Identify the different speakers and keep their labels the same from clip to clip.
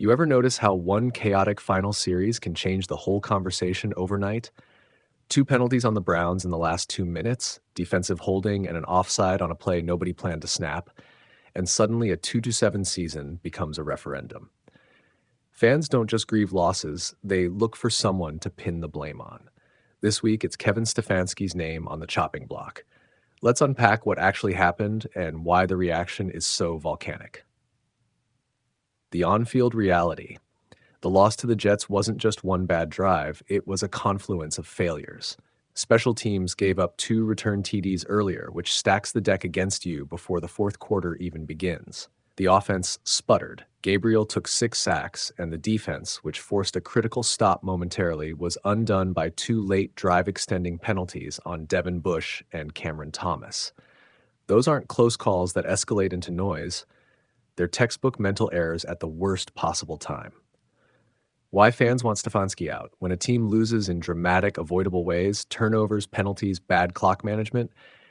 Speaker 1: You ever notice how one chaotic final series can change the whole conversation overnight? Two penalties on the Browns in the last 2 minutes, defensive holding, and an offside on a play nobody planned to snap, and suddenly a 2-7 season becomes a referendum. Fans don't just grieve losses, they look for someone to pin the blame on. This week, it's Kevin Stefanski's name on the chopping block. Let's unpack what actually happened and why the reaction is so volcanic. The on-field reality. The loss to the Jets wasn't just one bad drive, it was a confluence of failures. Special teams gave up 2 return TDs earlier, which stacks the deck against you before the fourth quarter even begins. The offense sputtered. Gabriel took 6 sacks, and the defense, which forced a critical stop momentarily, was undone by 2 late drive-extending penalties on Devin Bush and Cameron Thomas. Those aren't close calls that escalate into noise. They're textbook mental errors at the worst possible time. Why fans want Stefanski out? When a team loses in dramatic, avoidable ways, turnovers, penalties, bad clock management,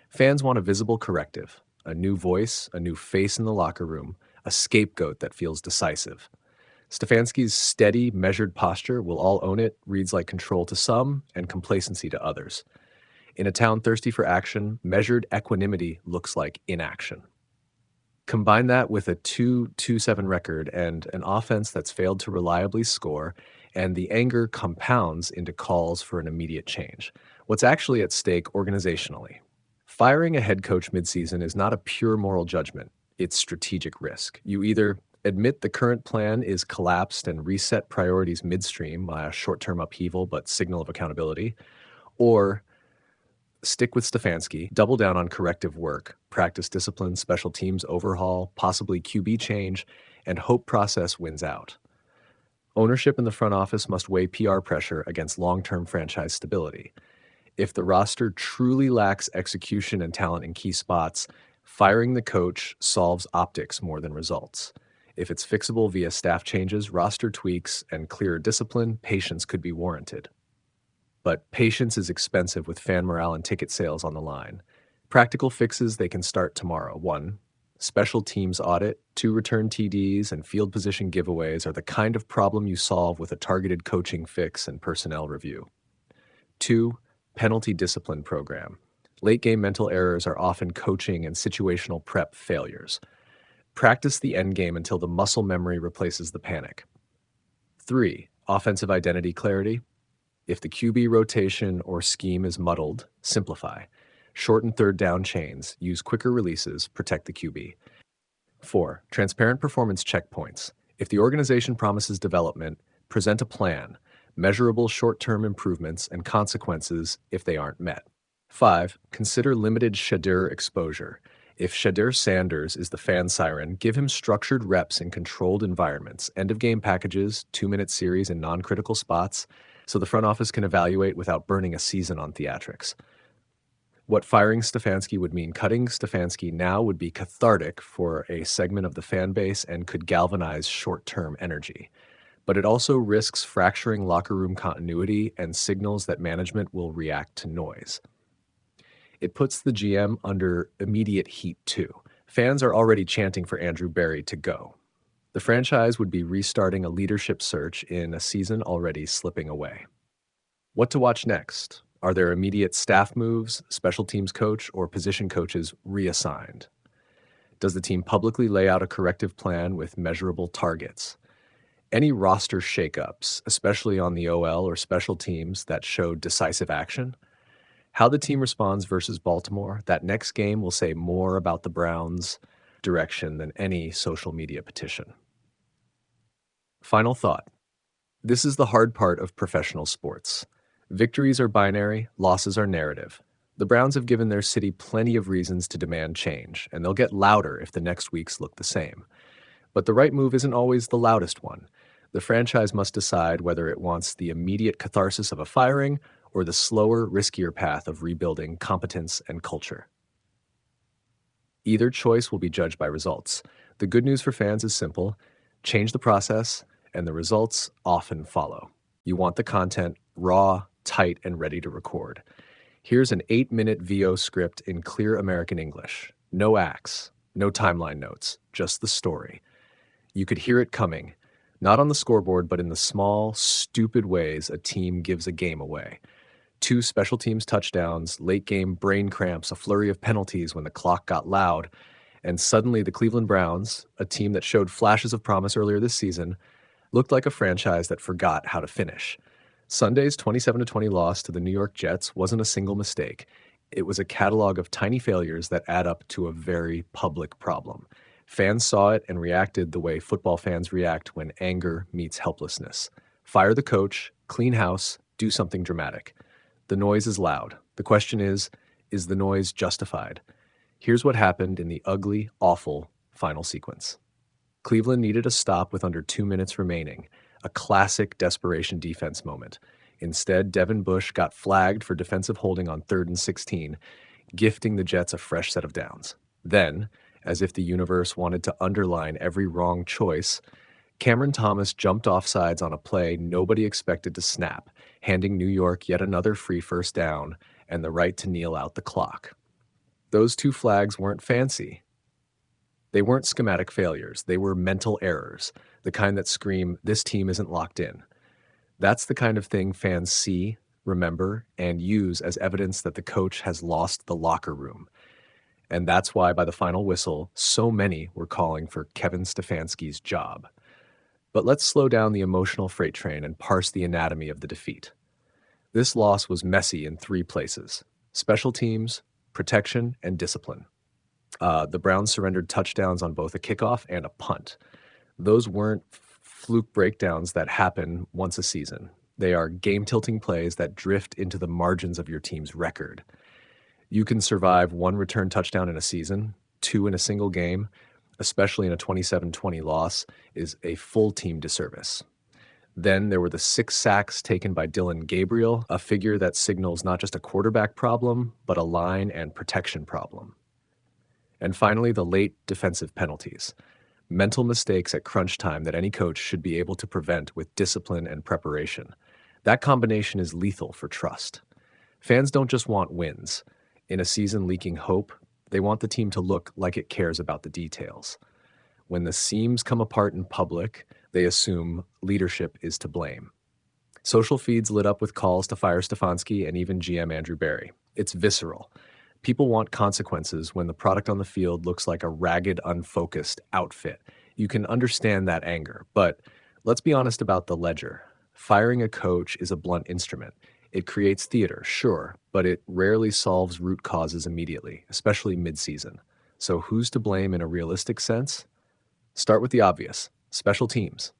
Speaker 1: fans want a visible corrective, a new voice, a new face in the locker room, a scapegoat that feels decisive. Stefanski's steady, measured posture, we'll all own it, reads like control to some and complacency to others. In a town thirsty for action, measured equanimity looks like inaction. Combine that with a 2-7 record and an offense that's failed to reliably score, and the anger compounds into calls for an immediate change. What's actually at stake organizationally? Firing a head coach midseason is not a pure moral judgment, it's strategic risk. You either admit the current plan is collapsed and reset priorities midstream by a short-term upheaval but signal of accountability, or stick with Stefanski, double down on corrective work, practice discipline, special teams overhaul, possibly QB change, and hope process wins out. Ownership in the front office must weigh PR pressure against long-term franchise stability. If the roster truly lacks execution and talent in key spots, firing the coach solves optics more than results. If it's fixable via staff changes, roster tweaks, and clearer discipline, patience could be warranted. But patience is expensive with fan morale and ticket sales on the line. Practical fixes they can start tomorrow. 1. Special teams audit, 2 return TDs, and field position giveaways are the kind of problem you solve with a targeted coaching fix and personnel review. 2. Penalty discipline program. Late game mental errors are often coaching and situational prep failures. Practice the end game until the muscle memory replaces the panic. 3. Offensive identity clarity. If the QB rotation or scheme is muddled, simplify. Shorten third down chains, use quicker releases, protect the QB. 4. Transparent performance checkpoints. If the organization promises development, present a plan, measurable short-term improvements and consequences if they aren't met. 5. Consider limited Shadur exposure. If Shadur Sanders is the fan siren, give him structured reps in controlled environments, end-of-game packages, 2-minute series in non-critical spots, so the front office can evaluate without burning a season on theatrics. What firing Stefanski would mean cutting Stefanski now would be cathartic for a segment of the fan base and could galvanize short-term energy. But it also risks fracturing locker room continuity and signals that management will react to noise. It puts the GM under immediate heat too. Fans are already chanting for Andrew Berry to go. The franchise would be restarting a leadership search in a season already slipping away. What to watch next? Are there immediate staff moves, special teams coach, or position coaches reassigned? Does the team publicly lay out a corrective plan with measurable targets? Any roster shakeups, especially on the OL or special teams that show decisive action? How the team responds versus Baltimore, that next game will say more about the Browns' direction than any social media petition. Final thought. This is the hard part of professional sports. Victories are binary, losses are narrative. The Browns have given their city plenty of reasons to demand change, and they'll get louder if the next weeks look the same. But the right move isn't always the loudest one. The franchise must decide whether it wants the immediate catharsis of a firing or the slower, riskier path of rebuilding competence and culture. Either choice will be judged by results. The good news for fans is simple: change the process, and the results often follow. You want the content raw, tight, and ready to record. Here's an 8-minute VO script in clear American English. No acts, no timeline notes, just the story. You could hear it coming, Not on the scoreboard, but in the small, stupid ways a team gives a game away. Two special teams touchdowns, late game brain cramps, a flurry of penalties when the clock got loud, and suddenly the Cleveland Browns, a team that showed flashes of promise earlier this season, looked like a franchise that forgot how to finish. Sunday's 27-20 loss to the New York Jets wasn't a single mistake. It was a catalog of tiny failures that add up to a very public problem. Fans saw it and reacted the way football fans react when anger meets helplessness. Fire the coach, clean house, do something dramatic. The noise is loud. The question is the noise justified? Here's what happened in the ugly, awful final sequence. Cleveland needed a stop with under 2 minutes remaining, a classic desperation defense moment. Instead, Devin Bush got flagged for defensive holding on 3rd and 16, gifting the Jets a fresh set of downs. Then, as if the universe wanted to underline every wrong choice, Cameron Thomas jumped offsides on a play nobody expected to snap, handing New York yet another free first down and the right to kneel out the clock. Those two flags weren't fancy. They weren't schematic failures. They were mental errors, the kind that scream, this team isn't locked in. That's the kind of thing fans see, remember, and use as evidence that the coach has lost the locker room. And that's why by the final whistle, so many were calling for Kevin Stefanski's job. But let's slow down the emotional freight train and parse the anatomy of the defeat. This loss was messy in 3 places: special teams, protection, and discipline. The Browns surrendered touchdowns on both a kickoff and a punt. Those weren't fluke breakdowns that happen once a season. They are game-tilting plays that drift into the margins of your team's record. You can survive 1 return touchdown in a season, 2 in a single game, especially in a 27-20 loss, is a full team disservice. Then there were the 6 sacks taken by Dillon Gabriel, a figure that signals not just a quarterback problem, but a line and protection problem. And finally, the late defensive penalties. Mental mistakes at crunch time that any coach should be able to prevent with discipline and preparation. That combination is lethal for trust. Fans don't just want wins. In a season leaking hope, they want the team to look like it cares about the details. When the seams come apart in public, they assume leadership is to blame. Social feeds lit up with calls to fire Stefanski and even GM Andrew Berry. It's visceral. People want consequences when the product on the field looks like a ragged, unfocused outfit. You can understand that anger, but let's be honest about the ledger. Firing a coach is a blunt instrument. It creates theater, sure, but it rarely solves root causes immediately, especially mid-season. So who's to blame in a realistic sense? Start with the obvious: special teams.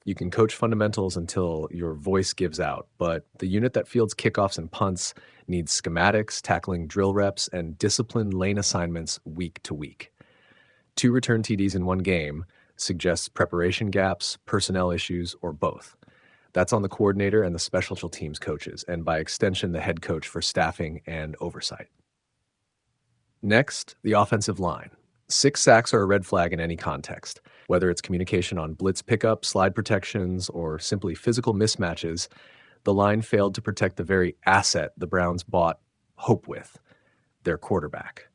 Speaker 1: You can coach fundamentals until your voice gives out, but the unit that fields kickoffs and punts needs schematics, tackling drill reps, and disciplined lane assignments week to week. 2 return TDs in 1 game suggests preparation gaps, personnel issues, or both. That's on the coordinator and the special teams coaches, and by extension, the head coach for staffing and oversight. Next, the offensive line. 6 sacks are a red flag in any context. Whether it's communication on blitz pickup, slide protections, or simply physical mismatches, the line failed to protect the very asset the Browns bought hope with, their quarterback.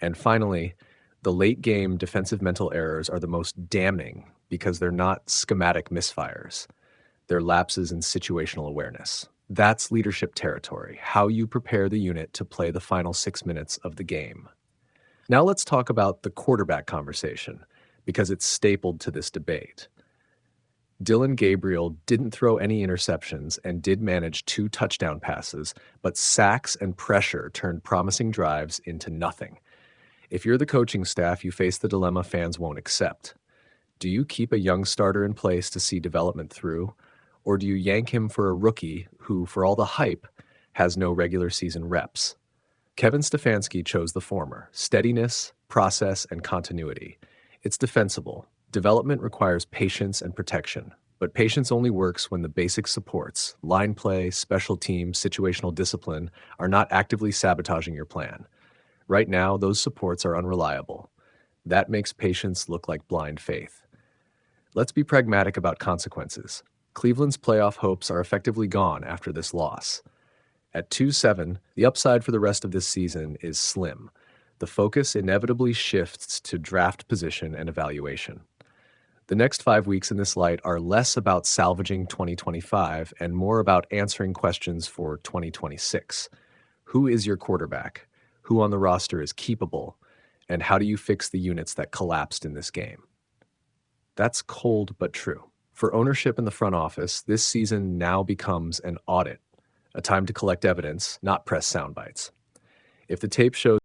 Speaker 1: And finally, the late-game defensive mental errors are the most damning because they're not schematic misfires. They're lapses in situational awareness. That's leadership territory, how you prepare the unit to play the final 6 minutes of the game. Now let's talk about the quarterback conversation, because it's stapled to this debate. Dillon Gabriel didn't throw any interceptions and did manage 2 touchdown passes, but sacks and pressure turned promising drives into nothing. If you're the coaching staff, you face the dilemma fans won't accept. Do you keep a young starter in place to see development through, or do you yank him for a rookie who, for all the hype, has no regular season reps? Kevin Stefanski chose the former: steadiness, process, and continuity. It's defensible. Development requires patience and protection, but patience only works when the basic supports, line play, special teams, situational discipline, are not actively sabotaging your plan. Right now, those supports are unreliable. That makes patience look like blind faith. Let's be pragmatic about consequences. Cleveland's playoff hopes are effectively gone after this loss. At 2-7, the upside for the rest of this season is slim. The focus inevitably shifts to draft position and evaluation. The next 5 weeks in this light are less about salvaging 2025 and more about answering questions for 2026. Who is your quarterback? Who on the roster is keepable? And how do you fix the units that collapsed in this game? That's cold but true. For ownership in the front office, this season now becomes an audit, a time to collect evidence, not press sound bites. If the tape shows